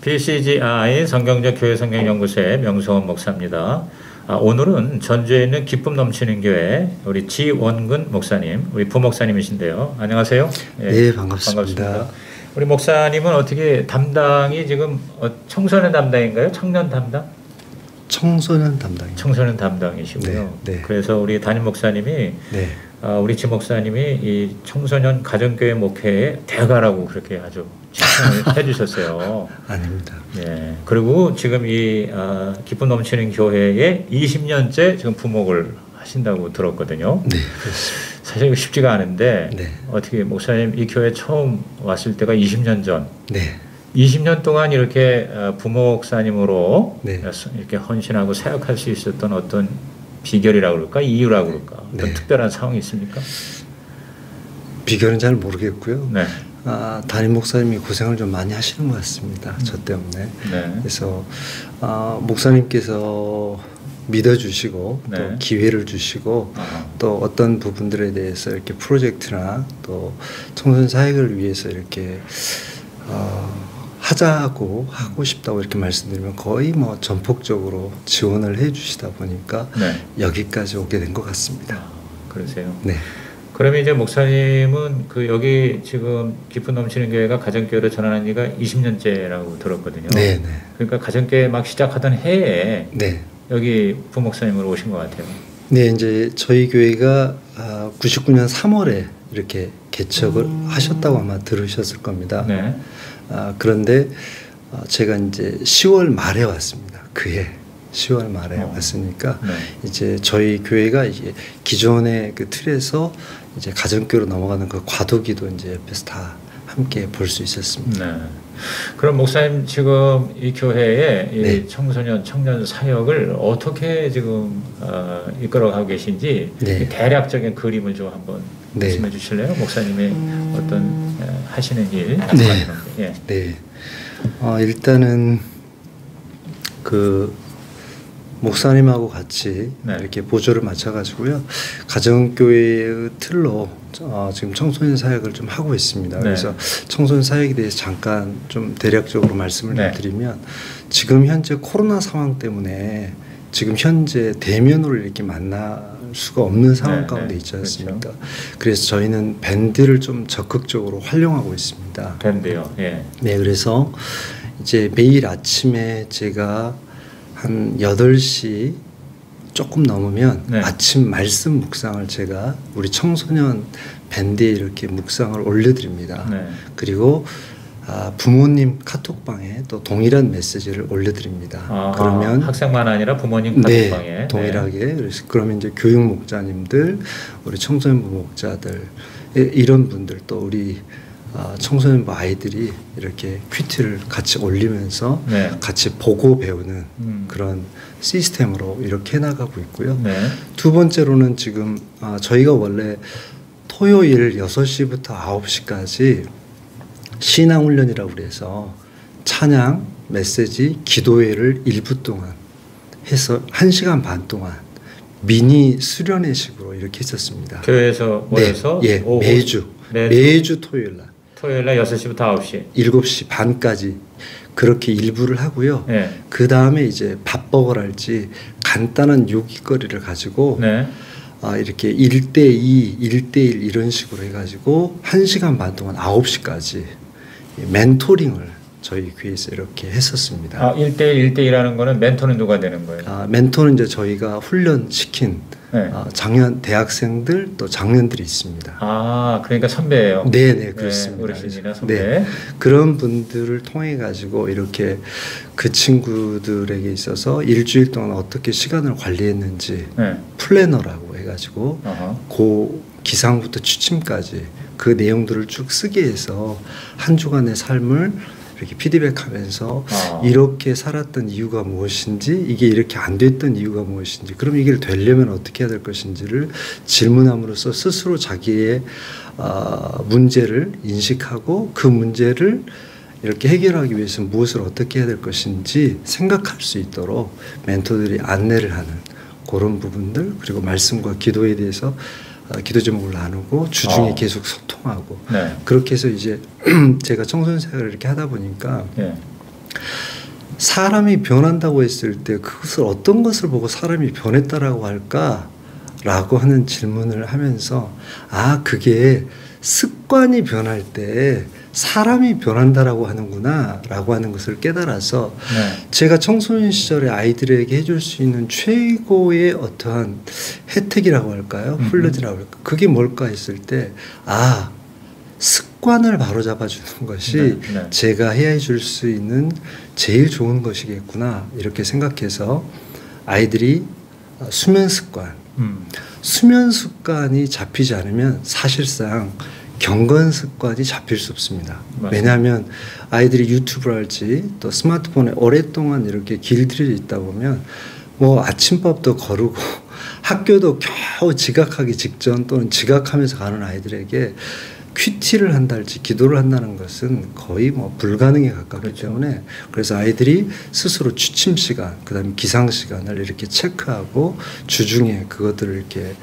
BCGI 성경적 교회 성경연구소의 명성원 목사입니다. 오늘은 전주에 있는 기쁨 넘치는 교회 우리 지원근 목사님, 우리 부목사님이신데요. 안녕하세요. 네, 반갑습니다. 우리 목사님은 어떻게 담당이 지금 청소년 담당인가요? 청년 담당? 청소년 담당입니다. 청소년 담당이시고요. 네, 네. 그래서 우리 담임 목사님이 우리 지 목사님이 이 청소년 가정교회 목회의 대가라고 그렇게 아주 칭찬을 해주셨어요. 아닙니다. 네. 그리고 지금 이 기쁨 넘치는 교회에 20년째 지금 부목을 하신다고 들었거든요. 네, 그렇습니다. 사실 이거 쉽지가 않은데 어떻게 목사님 이 교회 처음 왔을 때가 20년 전. 네. 20년 동안 이렇게 부목사님으로 이렇게 헌신하고 사역할 수 있었던 어떤 비결이라고 그럴까? 이유라고 그럴까? 어떤 특별한 상황이 있습니까? 비결은 잘 모르겠고요. 네. 담임 목사님이 고생을 좀 많이 하시는 것 같습니다. 저 때문에. 그래서 목사님께서 믿어주시고 또 기회를 주시고 또 어떤 부분들에 대해서 이렇게 프로젝트나 또 청소년 사역을 위해서 이렇게 하자고 하고 싶다고 이렇게 말씀드리면 거의 뭐 전폭적으로 지원을 해주시다 보니까 여기까지 오게 된 것 같습니다. 그러세요? 네. 그러면 이제 목사님은 그 여기 지금 기쁨 넘치는 교회가 가정교회로 전환한 지가 20년째라고 들었거든요. 네. 그러니까 가정교회 막 시작하던 해에 여기 부목사님으로 오신 것 같아요. 네, 이제 저희 교회가 99년 3월에 이렇게 개척을 하셨다고 아마 들으셨을 겁니다. 그런데 제가 이제 10월 말에 왔습니다. 그해 10월 말에 왔으니까 이제 저희 교회가 이제 기존의 그 틀에서 이제 가정교회로 넘어가는 그 과도기도 이제 옆에서 다 함께 볼 수 있었습니다. 그럼 목사님 지금 이 교회에 이 청소년 청년 사역을 어떻게 지금 이끌어가고 계신지 대략적인 그림을 좀 한번 말씀해 주실래요? 목사님의 어떤 하시는 일. 일단은 그 목사님하고 같이 이렇게 보조를 맞춰가지고요. 가정교회의 틀로 지금 청소년 사역을 좀 하고 있습니다. 그래서 청소년 사역에 대해서 잠깐 좀 대략적으로 말씀을 드리면 지금 현재 코로나 상황 때문에 지금 현재 대면으로 이렇게 만날 수가 없는 상황 가운데 있지 않습니까? 그래서 저희는 밴드를 좀 적극적으로 활용하고 있습니다. 밴드요? 네, 그래서 이제 매일 아침에 제가 한 8시 조금 넘으면 아침 말씀 묵상을 제가 우리 청소년 밴드에 이렇게 묵상을 올려드립니다. 그리고 부모님 카톡방에 또 동일한 메시지를 올려드립니다. 그러면 학생만 아니라 부모님 카톡방에 동일하게 그래서 그러면 이제 교육 목자님들, 우리 청소년부 목자들 이런 분들 또 우리 청소년부 아이들이 이렇게 큐티를 같이 올리면서 같이 보고 배우는 그런 시스템으로 이렇게 해나가고 있고요. 두 번째로는 지금 저희가 원래 토요일 6시부터 9시까지 신앙훈련이라고 그래서 찬양, 메시지, 기도회를 1부 동안 해서 1시간 반 동안 미니 수련회식으로 이렇게 했었습니다. 교회에서 모여서 매주 토요일 날 6시부터 9시 7시 반까지 그렇게 일부를 하고요. 그 다음에 이제 밥버거랄지 간단한 요깃거리를 가지고 이렇게 1대2, 1대1 이런 식으로 해가지고 1시간 반 동안 9시까지 멘토링을 저희 교회에서 이렇게 했었습니다. 1대1, 1대1하는 거는 멘토는 누가 되는 거예요? 멘토는 이제 저희가 훈련시킨 대학생들 또 장년들이 있습니다. 그러니까 선배예요? 네, 그렇습니다. 어르신이나 선배. 그런 분들을 통해 가지고 이렇게 그 친구들에게 있어서 일주일 동안 어떻게 시간을 관리했는지 플래너라고 해가지고 그 기상부터 취침까지 그 내용들을 쭉 쓰게 해서 한 주간의 삶을 이렇게 피드백하면서 이렇게 살았던 이유가 무엇인지, 이게 이렇게 안 됐던 이유가 무엇인지, 그럼 이게 되려면 어떻게 해야 될 것인지를 질문함으로써 스스로 자기의 문제를 인식하고 그 문제를 이렇게 해결하기 위해서 무엇을 어떻게 해야 될 것인지 생각할 수 있도록 멘토들이 안내를 하는 그런 부분들, 그리고 말씀과 기도에 대해서 기도 제목을 나누고 주중에 계속 소통하고 그렇게 해서 이제 제가 청소년 사역을 이렇게 하다 보니까 사람이 변한다고 했을 때 그것을 어떤 것을 보고 사람이 변했다라고 할까라고 하는 질문을 하면서 그게 습관이 변할 때 사람이 변한다라고 하는구나 라고 하는 것을 깨달아서 제가 청소년 시절에 아이들에게 해줄 수 있는 최고의 어떠한 혜택이라고 할까요? 플러드라고 할까요? 그게 뭘까 했을 때 습관을 바로잡아 주는 것이 제가 해야 줄 수 있는 제일 좋은 것이겠구나 이렇게 생각해서 아이들이 수면 습관이 잡히지 않으면 사실상 경건 습관이 잡힐 수 없습니다. 맞습니다. 왜냐하면 아이들이 유튜브를 할지 또 스마트폰에 오랫동안 이렇게 길들여 있다 보면 뭐 아침밥도 거르고 학교도 겨우 지각하기 직전 또는 지각하면서 가는 아이들에게 큐티를 한달지 기도를 한다는 것은 거의 뭐 불가능에 가깝기 그렇죠. 때문에 그래서 아이들이 스스로 취침 시간 그다음에 기상 시간을 이렇게 체크하고 주중에 그것들을 이렇게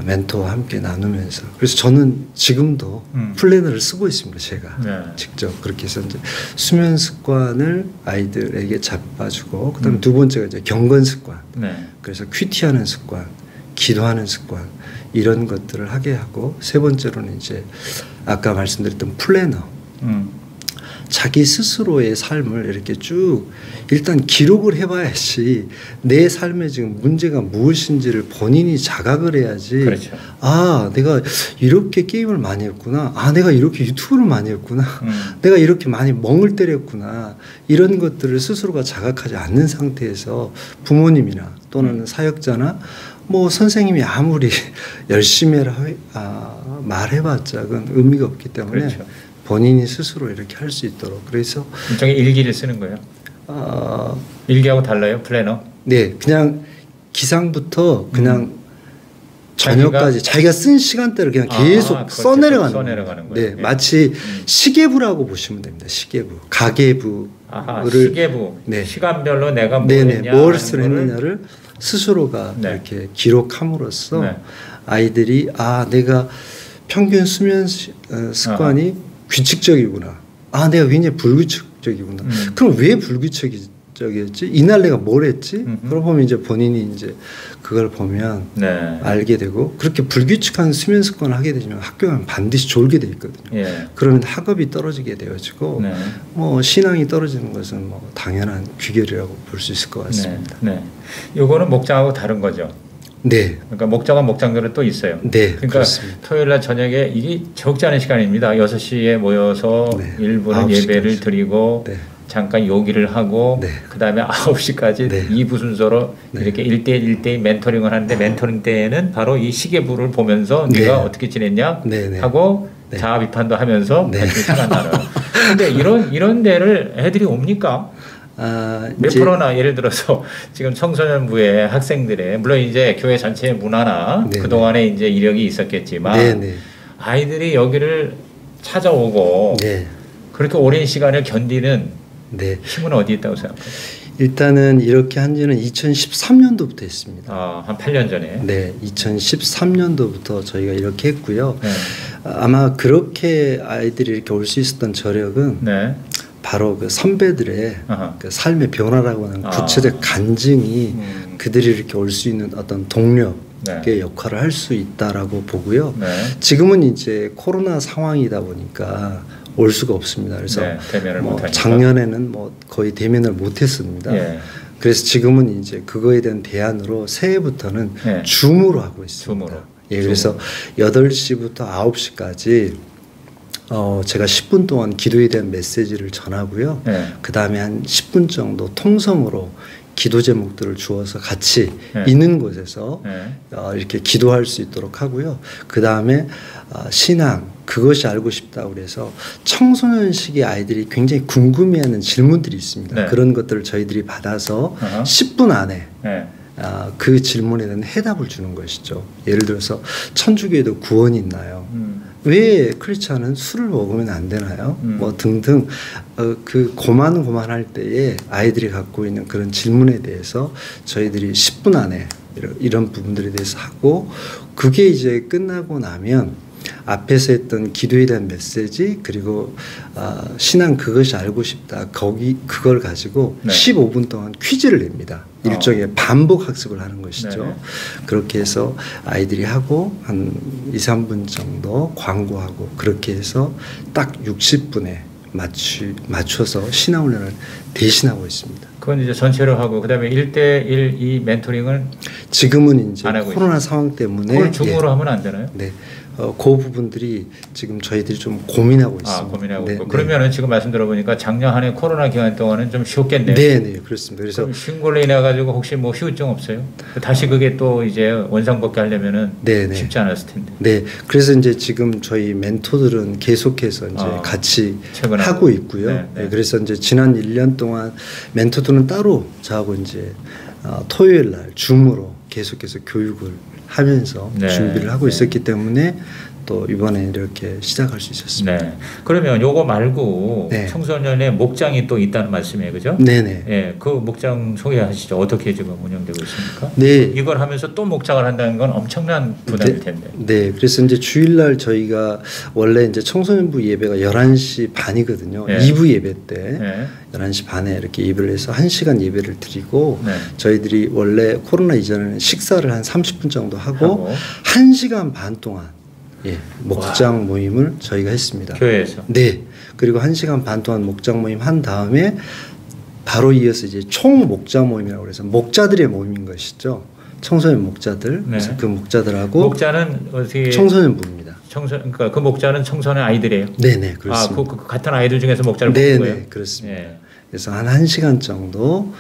멘토와 함께 나누면서 그래서 저는 지금도 플래너를 쓰고 있습니다. 제가 직접 그렇게 해서 이제 수면 습관을 아이들에게 잡아주고 그다음에 두 번째가 이제 경건 습관 그래서 큐티하는 습관 기도하는 습관 이런 것들을 하게 하고 세 번째로는 이제 아까 말씀드렸던 플래너 자기 스스로의 삶을 이렇게 쭉 일단 기록을 해봐야지 내 삶에 지금 문제가 무엇인지를 본인이 자각을 해야지 그렇죠. 내가 이렇게 게임을 많이 했구나 내가 이렇게 유튜브를 많이 했구나 내가 이렇게 많이 멍을 때렸구나 이런 것들을 스스로가 자각하지 않는 상태에서 부모님이나 또는 사역자나 뭐 선생님이 아무리 열심히 해라 말해봤자 그건 의미가 없기 때문에 그렇죠. 본인이 스스로 이렇게 할 수 있도록 그래서 일종의 일기를 쓰는 거예요? 일기하고 달라요? 플래너? 네 그냥 기상부터 그냥 저녁까지 자기가 쓴 시간대를 그냥 계속 써내려가는 거예요. 네, 마치 시계부라고 보시면 됩니다. 시계부 가계부를 시계부 시간별로 내가 무엇을 했느냐를 스스로가 이렇게 기록함으로써 아이들이 아내가 평균 수면 습관이 규칙적이구나. 아 내가 굉장히 불규칙적이구나. 그럼 왜 불규칙적이었지? 이날 내가 뭘 했지? 그러고 보면 이제 본인이 이제 그걸 보면 알게 되고 그렇게 불규칙한 수면 습관을 하게 되면 학교 가면 반드시 졸게 돼 있거든요. 그러면 학업이 떨어지게 되어지고 뭐 신앙이 떨어지는 것은 뭐 당연한 귀결이라고 볼 수 있을 것 같습니다. 이거는 목장하고 다른 거죠. 네. 그러니까 목장은 목장대로 또 있어요. 네. 그러니까 그렇습니다. 토요일 날 저녁에 이게 적지 않은 시간입니다. 6시에 모여서 일부는 예배를 드리고 잠깐 요기를 하고 그다음에 9시까지 2부 순서로 이렇게 1대1 멘토링을 하는데 멘토링 때에는 바로 이 시계부를 보면서 네가 어떻게 지냈냐 하고 자아 비판도 하면서 시간 나눠요. 근데 이런 데를 애들이 옵니까? 몇 프로나 예를 들어서 지금 청소년부의 학생들의 물론 이제 교회 전체의 문화나 그동안에 이제 이력이 있었겠지만 아이들이 여기를 찾아오고 그렇게 오랜 시간을 견디는 힘은 어디 있다고 생각해요? 일단은 이렇게 한 지는 2013년도부터 했습니다. 한 8년 전에. 네, 2013년도부터 저희가 이렇게 했고요. 아마 그렇게 아이들이 이렇게 올 수 있었던 저력은 바로 그 선배들의 그 삶의 변화라고 하는 구체적 간증이 그들이 이렇게 올 수 있는 어떤 동력의 역할을 할 수 있다라고 보고요. 지금은 이제 코로나 상황이다 보니까 올 수가 없습니다. 그래서 뭐 작년에는 뭐 거의 대면을 못했습니다. 그래서 지금은 이제 그거에 대한 대안으로 새해부터는 줌으로 하고 있습니다. 그래서 8시부터 9시까지 제가 10분 동안 기도에 대한 메시지를 전하고요. 그 다음에 한 10분 정도 통성으로 기도 제목들을 주어서 같이 있는 곳에서 이렇게 기도할 수 있도록 하고요. 그 다음에 신앙 그것이 알고 싶다고 그래서 청소년 시기 아이들이 굉장히 궁금해하는 질문들이 있습니다. 그런 것들을 저희들이 받아서 10분 안에 그 질문에 대한 해답을 주는 것이죠. 예를 들어서 천주교에도 구원이 있나요? 왜 크리스찬은 술을 먹으면 안 되나요? 뭐 등등 그 고만고만할 때에 아이들이 갖고 있는 그런 질문에 대해서 저희들이 10분 안에 이런 부분들에 대해서 하고 그게 이제 끝나고 나면 앞에서 했던 기도에 대한 메시지 그리고 신앙 그것이 알고 싶다 그걸 가지고 네. 15분 동안 퀴즈를 냅니다. 일종의 반복 학습을 하는 것이죠. 네. 그렇게 해서 아이들이 하고 한 2, 3분 정도 광고하고 그렇게 해서 딱 60분에 맞춰서 신앙훈련을 대신하고 있습니다. 그건 이제 전체로 하고 그다음에 1대1 이 멘토링을 지금은 이제 코로나 상황 때문에 그걸 줌으로 하면 안 되나요? 네. 그 부분들이 지금 저희들이 좀 고민하고 있습니다. 고민하고 있고. 그러면은 지금 말씀 들어보니까 작년 한 해 코로나 기간 동안은 좀 쉬웠겠네요. 네, 그렇습니다. 그래서 쉰 걸로 인해 가지고 혹시 뭐 휴증 없어요? 다시 그게 또 이제 원상복귀 하려면은 쉽지 않았을 텐데. 네, 그래서 이제 지금 저희 멘토들은 계속해서 이제 같이 하고 있고요. 네, 그래서 이제 지난 1년 동안 멘토들은 따로 저하고 이제 토요일 날 줌으로 계속해서 교육을 하면서 준비를 하고 있었기 때문에 또 이번에 이렇게 시작할 수 있었습니다. 네. 그러면 요거 말고 청소년의 목장이 또 있다는 말씀이에요, 그죠? 네네. 네, 그 목장 소개하시죠. 어떻게 지금 운영되고 있습니까? 네. 이걸 하면서 또 목장을 한다는 건 엄청난 부담일 텐데. 네. 그래서 이제 주일날 저희가 원래 이제 청소년부 예배가 11시 반이거든요. 2부 예배 때 11시 반에 이렇게 예배를 해서 1시간 예배를 드리고 저희들이 원래 코로나 이전에는 식사를 한 30분 정도 하고 1시간 반 동안 목장 모임을 저희가 했습니다. 교회에서? 네. 그리고 1시간 반 동안 목장 모임 한 다음에 바로 이어서 이제 총 목장 모임이라고 해서 목자들의 모임인 것이죠. 청소년 목자들. 그래서 그 목자들하고 목자는 어떻게 청소년부입니다. 그러니까 그 목자는 청소년 아이들이에요? 네네, 그렇습니다. 그 같은 아이들 중에서 목자를 뽑는 거예요? 네네, 그렇습니다. 그래서 한 1시간 정도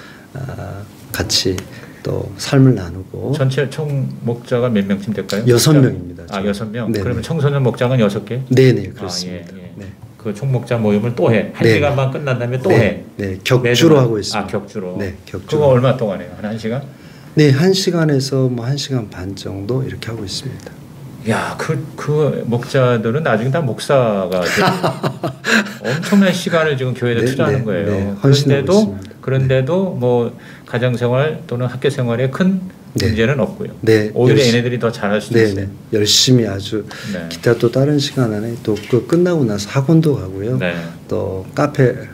같이 또 삶을 나누고. 전체 총 목자가 몇 명쯤 될까요? 6명입니다. 6명. 그러면 청소년 목장은 6개? 네네, 그렇습니다. 네. 그 총목자 모임을 또 해. 1시간만 끝난 다음에 또 해. 네, 격주로 하고 있습니다. 격주로. 네, 격주로. 그거 얼마 동안 해요? 한 1시간? 네, 1시간에서 뭐 1시간 반 정도 이렇게 하고 있습니다. 야, 그 목자들은 나중에 다 목사가 엄청난 시간을 지금 교회에 투자하는 거예요. 그런데도 뭐 가정생활 또는 학교생활에 큰 문제는 없고요. 오히려 얘네들이 더 잘할 수도 있어요. 열심히 아주 기타 또 다른 시간 안에 또 그 끝나고 나서 학원도 가고요. 또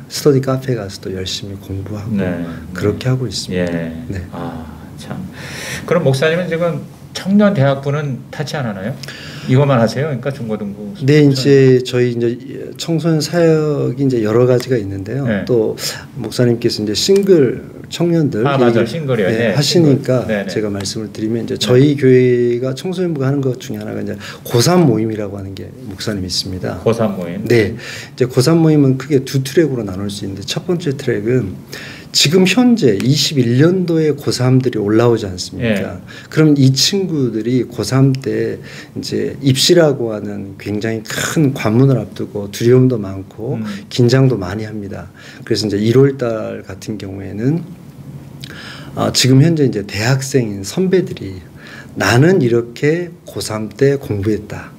스터디 카페 가서 또 열심히 공부하고 그렇게 하고 있습니다. 참. 그럼 목사님은 지금 청년 대학부는 타치 안 하나요? 이것만 하세요? 그러니까 중고등부. 네, 이제 저희 이제 청소년 사역이 이제 여러 가지가 있는데요. 또 목사님께서 이제 싱글 청년들 싱글이요. 하시니까 싱글. 제가 말씀을 드리면 이제 저희 교회가 청소년부가 하는 것 중에 하나가 이제 고3 모임이라고 하는 게 목사님이 있습니다. 고3 모임. 네, 이제 고3 모임은 크게 두 트랙으로 나눌 수 있는데 첫 번째 트랙은 지금 현재 21년도에 고3들이 올라오지 않습니까? 그럼 이 친구들이 고3 때 이제 입시라고 하는 굉장히 큰 관문을 앞두고 두려움도 많고 긴장도 많이 합니다. 그래서 이제 1월 달 같은 경우에는 지금 현재 이제 대학생인 선배들이 나는 이렇게 고3 때 공부했다.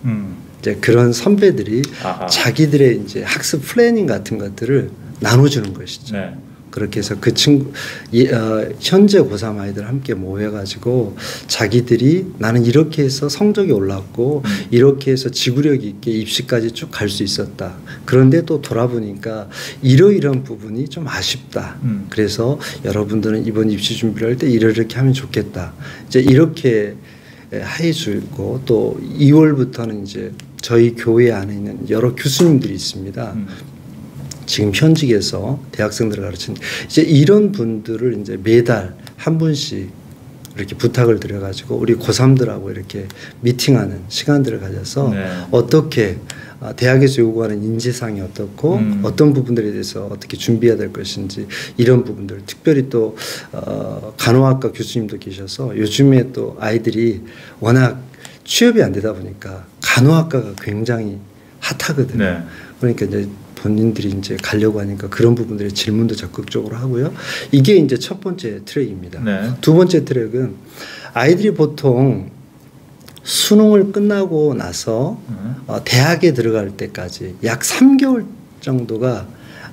이제 그런 선배들이 자기들의 이제 학습 플래닝 같은 것들을 나눠주는 것이죠. 그렇게 해서 그 친구 현재 고3 아이들 함께 모여가지고 자기들이 나는 이렇게 해서 성적이 올랐고 이렇게 해서 지구력 있게 입시까지 쭉 갈 수 있었다. 그런데 또 돌아보니까 이러이러한 부분이 좀 아쉽다. 그래서 여러분들은 이번 입시 준비를 할 때 이렇게 하면 좋겠다. 이제 이렇게 해주고 또 2월부터는 이제 저희 교회 안에 있는 여러 교수님들이 있습니다. 지금 현직에서 대학생들을 가르치는 이제 이런 분들을 이제 매달 한 분씩 이렇게 부탁을 드려가지고 우리 고3들하고 이렇게 미팅하는 시간들을 가져서 어떻게 대학에서 요구하는 인재상이 어떻고 어떤 부분들에 대해서 어떻게 준비해야 될 것인지 이런 부분들 특별히 또 간호학과 교수님도 계셔서 요즘에 또 아이들이 워낙 취업이 안 되다 보니까 간호학과가 굉장히 핫하거든요. 그러니까 이제 본인들이 이제 가려고 하니까 그런 부분들의 질문도 적극적으로 하고요. 이게 이제 첫 번째 트랙입니다. 두 번째 트랙은 아이들이 보통 수능을 끝나고 나서 대학에 들어갈 때까지 약 3개월 정도가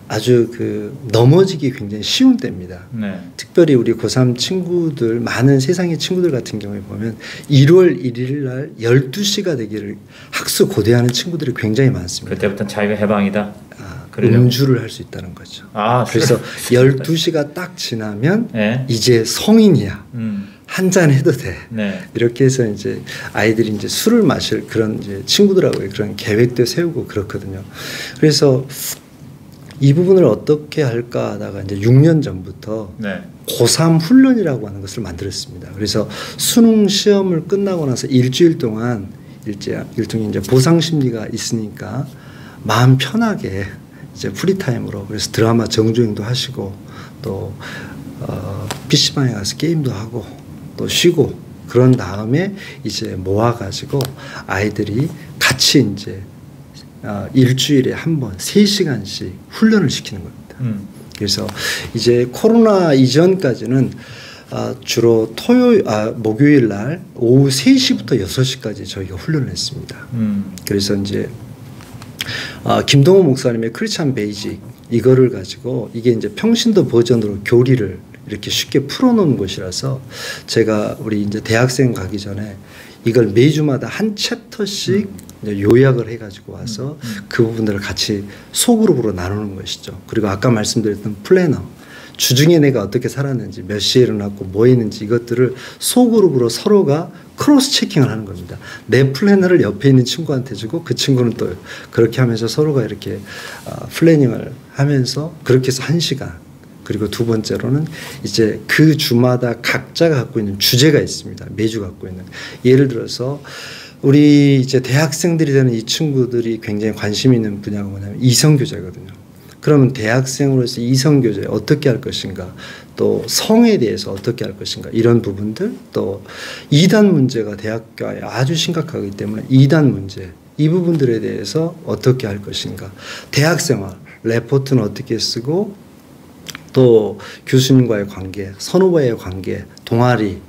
아주 넘어지기 굉장히 쉬운 때입니다. 네. 특별히 우리 고3 친구들, 많은 세상의 친구들 같은 경우에 보면 1월 1일 날 12시가 되기를 학수 고대하는 친구들이 굉장히 많습니다. 그때부터는 자기가 해방이다. 음주를 할 수 있다는 거죠. 그래서 12시가 딱 지나면 네. 이제 성인이야. 한 잔 해도 돼. 네. 이렇게 해서 이제 아이들이 이제 술을 마실 그런 이제 친구들하고 그런 계획도 세우고 그렇거든요. 그래서 이 부분을 어떻게 할까 하다가 이제 6년 전부터 네. 고3 훈련이라고 하는 것을 만들었습니다. 그래서 수능 시험을 끝나고 나서 일주일 동안 일종의 이제 보상 심리가 있으니까 마음 편하게 이제 프리타임으로 그래서 드라마 정주행도 하시고 또 PC방에 가서 게임도 하고 또 쉬고 그런 다음에 이제 모아가지고 아이들이 같이 이제 일주일에 한 번 3시간씩 훈련을 시키는 겁니다. 그래서 이제 코로나 이전까지는 주로 목요일 날 오후 3시부터 6시까지 저희가 훈련을 했습니다. 그래서 이제 김동호 목사님의 크리스찬 베이직 이거를 가지고 이게 이제 평신도 버전으로 교리를 이렇게 쉽게 풀어놓은 것이라서 제가 우리 이제 대학생 가기 전에 이걸 매주마다 한 챕터씩 요약을 해가지고 와서 그 부분들을 같이 소그룹으로 나누는 것이죠. 그리고 아까 말씀드렸던 플래너 주중에 내가 어떻게 살았는지 몇 시에 일어났고 뭐 했는지 이것들을 소그룹으로 서로가 크로스 체킹을 하는 겁니다. 내 플래너를 옆에 있는 친구한테 주고 그 친구는 또 그렇게 하면서 서로가 이렇게 플래닝을 하면서 그렇게 해서 1시간 그리고 두 번째로는 이제 그 주마다 각자가 갖고 있는 주제가 있습니다. 매주 갖고 있는 예를 들어서 우리 이제 대학생들이 되는 이 친구들이 굉장히 관심 있는 분야가 뭐냐면 이성교제거든요. 그러면 대학생으로서 이성교제 어떻게 할 것인가 또 성에 대해서 어떻게 할 것인가 이런 부분들 또 이단 문제가 대학교에 아주 심각하기 때문에 이단 문제 이 부분들에 대해서 어떻게 할 것인가 대학생활 레포트는 어떻게 쓰고 또 교수님과의 관계 선후배의 관계 동아리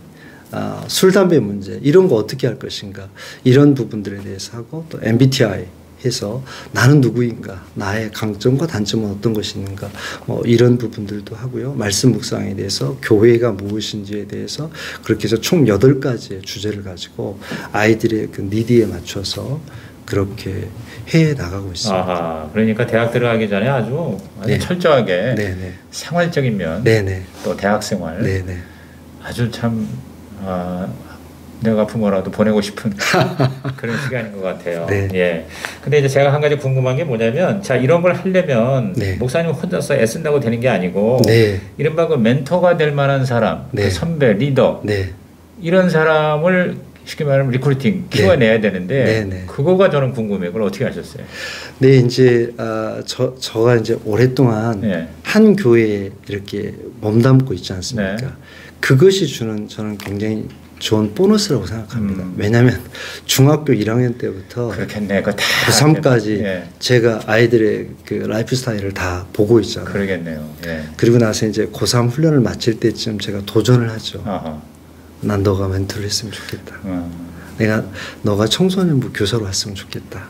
술 담배 문제 이런 거 어떻게 할 것인가 이런 부분들에 대해서 하고 또 MBTI 해서 나는 누구인가 나의 강점과 단점은 어떤 것이 있는가 뭐 이런 부분들도 하고요. 말씀 묵상에 대해서 교회가 무엇인지에 대해서 그렇게 해서 총 8가지의 주제를 가지고 아이들의 그 니드에 맞춰서 그렇게 해 나가고 있습니다. 아하, 그러니까 대학 들어가기 전에 아주 네. 철저하게 네네. 생활적인 면, 네네. 또 대학생활 네네. 아주 참 내가 부모라도 보내고 싶은 그런 시간인 것 같아요. 네. 예. 근데 이제 제가 한 가지 궁금한 게 뭐냐면, 자, 이런 걸 하려면 네. 목사님 혼자서 애쓴다고 되는 게 아니고, 네. 이른바 그 멘토가 될 만한 사람, 네. 그 선배, 리더, 네. 이런 사람을 쉽게 말하면 리크루팅, 키워내야 되는데, 네. 네. 그거가 저는 궁금해요. 그걸 어떻게 하셨어요? 네, 이제, 저가 이제 오랫동안 네. 한 교회에 이렇게 몸담고 있지 않습니까? 네. 그것이 주는 저는 굉장히 좋은 보너스라고 생각합니다. 왜냐하면 중학교 1학년 때부터 그렇겠네. 고3까지 예. 제가 아이들의 그 라이프 스타일을 다 보고 있잖아요. 그러겠네요. 예. 그리고 나서 이제 고3 훈련을 마칠 때쯤 제가 도전을 하죠. 아하. 난 너가 멘토를 했으면 좋겠다. 너가 청소년부 교사로 왔으면 좋겠다.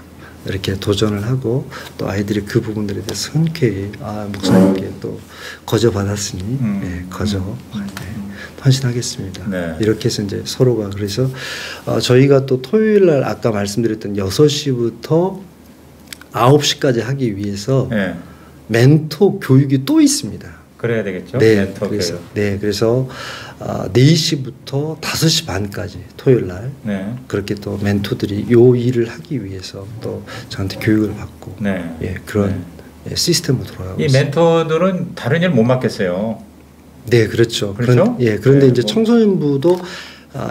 이렇게 도전을 하고 또 아이들이 그 부분들에 대해서 흔쾌히 목사님께 또 거저 받았으니 거저 헌신하겠습니다. 네. 이렇게 해서 이제 서로가 그래서 저희가 또 토요일 날 아까 말씀드렸던 6시부터 9시까지 하기 위해서 네. 멘토 교육이 또 있습니다. 그래야 되겠죠. 네, 멘토 그래서, 교육. 네, 그래서 4시부터 5시 반까지 토요일 날 네. 그렇게 또 멘토들이 요 일을 하기 위해서 또 저한테 교육을 받고 네. 예, 그런 네. 시스템으로 돌아가고 이 있습니다. 멘토들은 다른 일 못 맡겠어요. 네, 그렇죠. 그렇죠? 그런데 네, 이제 청소년부도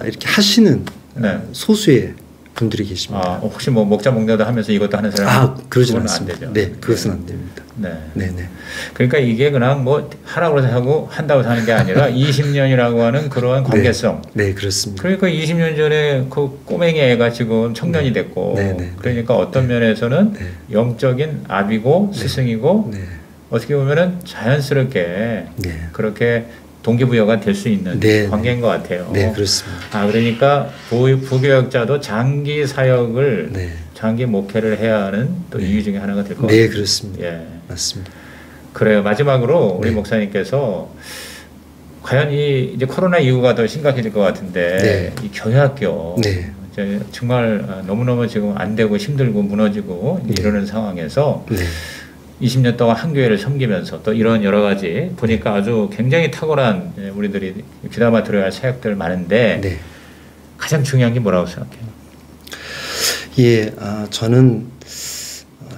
이렇게 하시는 네. 소수의 분들이 계십니다. 혹시 뭐 먹자 먹냐도 하면서 이것도 하는 사람? 그러진 않습니다. 안 되죠. 네, 그것은 안 됩니다. 네. 그러니까 이게 그냥 뭐 하라고 해서 하고 한다고 하는 게 아니라 20년이라고 하는 그러한 관계성. 네, 그렇습니다. 그러니까 20년 전에 그 꼬맹이 애가 지금 청년이 됐고, 그러니까 어떤 면에서는 영적인 아비고 스승이고. 어떻게 보면은 자연스럽게 그렇게 동기부여가 될 수 있는 관계인 것 같아요. 네, 그렇습니다. 그러니까 부교역자도 장기 사역을 장기 목회를 해야 하는 또 이유 중에 하나가 될 것 같아요. 네, 그렇습니다. 예. 맞습니다. 그래요. 마지막으로 우리 목사님께서 과연 이제 코로나 이후가 더 심각해질 것 같은데 이 교회학교 이제 정말 너무너무 지금 안 되고 힘들고 무너지고 이러는 상황에서 20년 동안 한 교회를 섬기면서 또 이런 여러 가지 보니까 아주 굉장히 탁월한 우리들이 귀담아 들어야 할 사역들 많은데 가장 중요한 게 뭐라고 생각해요? 예, 저는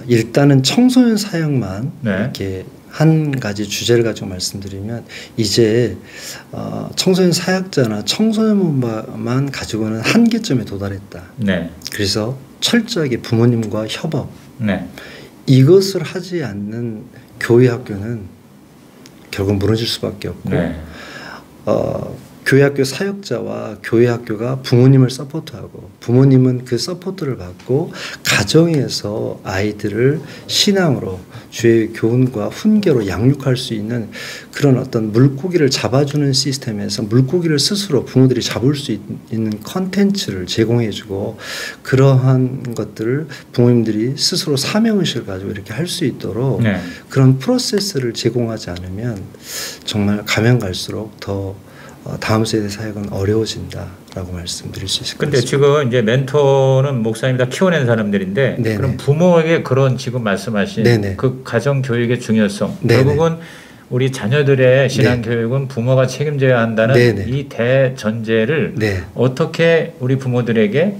일단은 청소년 사역만 이렇게 한 가지 주제를 가지고 말씀드리면 이제 청소년 사역자나 청소년만 가지고는 한계점에 도달했다. 그래서 철저하게 부모님과 협업 이것을 하지 않는 교회 학교는 결국 무너질 수밖에 없고 교회 학교 사역자와 교회 학교가 부모님을 서포트하고 부모님은 그 서포트를 받고 가정에서 아이들을 신앙으로 주의 교훈과 훈계로 양육할 수 있는 그런 어떤 물고기를 잡아주는 시스템에서 물고기를 스스로 부모들이 잡을 수 있는 컨텐츠를 제공해주고 그러한 것들을 부모님들이 스스로 사명의식을 가지고 이렇게 할 수 있도록 그런 프로세스를 제공하지 않으면 정말 가면 갈수록 더 다음 세대 사역은 어려워진다라고 말씀드릴 수 있을 것 같습니다. 근데 지금 이제 멘토는 목사님이 다 키워낸 사람들인데 그럼 부모에게 그런 지금 말씀하신 그 가정 교육의 중요성 결국은 우리 자녀들의 신앙 교육은 부모가 책임져야 한다는 이 대전제를 어떻게 우리 부모들에게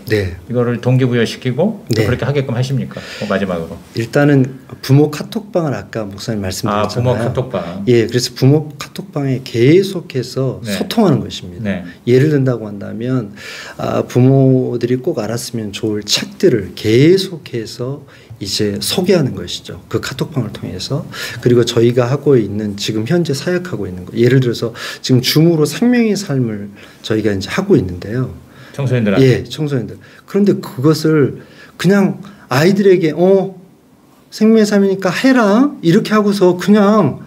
이거를 동기부여시키고 그렇게 하게끔 하십니까? 마지막으로. 일단은 부모 카톡방을 아까 목사님 말씀드렸잖아요. 부모 카톡방. 예, 그래서 부모 카톡방에 계속해서 소통하는 것입니다. 예를 든다고 한다면 부모들이 꼭 알았으면 좋을 책들을 계속해서 이제 소개하는 것이죠. 그 카톡방을 통해서. 그리고 저희가 하고 있는 지금 현재 사역하고 있는 거. 예를 들어서 지금 줌으로 생명의 삶을 저희가 이제 하고 있는데요. 청소년들한테. 예, 청소년들. 그런데 그것을 그냥 아이들에게 생명의 삶이니까 해라 이렇게 하고서 그냥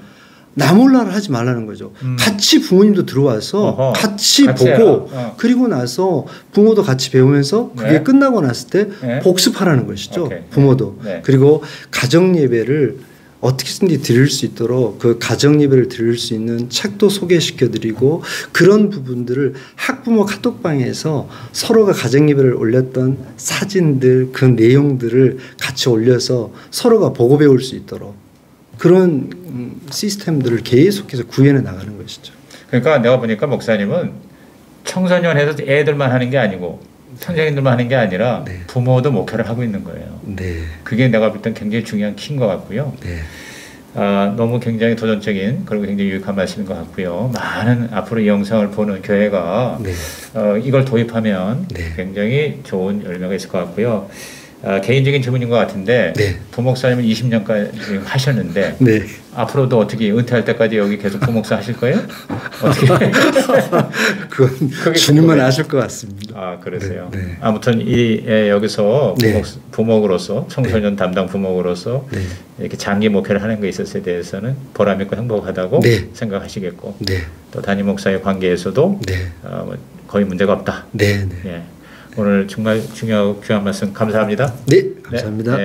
나 몰라를 하지 말라는 거죠. 같이 부모님도 들어와서 같이 보고 그리고 나서 부모도 같이 배우면서 그게 끝나고 났을 때 복습하라는 것이죠. 부모도. 그리고 가정 예배를 어떻게든지 드릴 수 있도록 그 가정 예배를 드릴 수 있는 책도 소개시켜 드리고 그런 부분들을 학부모 카톡방에서 서로가 가정 예배를 올렸던 사진들 그 내용들을 같이 올려서 서로가 보고 배울 수 있도록 그런 시스템들을 계속해서 구현해 나가는 것이죠. 그러니까 내가 보니까 목사님은 청소년에서 애들만 하는 게 아니고 선생님들만 하는 게 아니라 부모도 목회를 하고 있는 거예요. 그게 내가 볼 땐 굉장히 중요한 키인 것 같고요. 너무 굉장히 도전적인 그리고 굉장히 유익한 말씀인 것 같고요. 많은 앞으로 이 영상을 보는 교회가 이걸 도입하면 굉장히 좋은 열매가 있을 것 같고요. 개인적인 질문인 것 같은데 부목사님은 20년까지 하셨는데 앞으로도 어떻게 은퇴할 때까지 여기 계속 부목사 하실 거예요? 어떻게? 그건 주님만 아실 것 같습니다. 그러세요. 아무튼 여기서 부목으로서 청소년 담당 부목으로서 이렇게 장기 목회를 하는 것에 있었에 대해서는 보람 있고 행복하다고 생각하시겠고 또 담임 목사의 관계에서도 거의 문제가 없다. 오늘 정말 중요하고 귀한 말씀 감사합니다. 네, 감사합니다.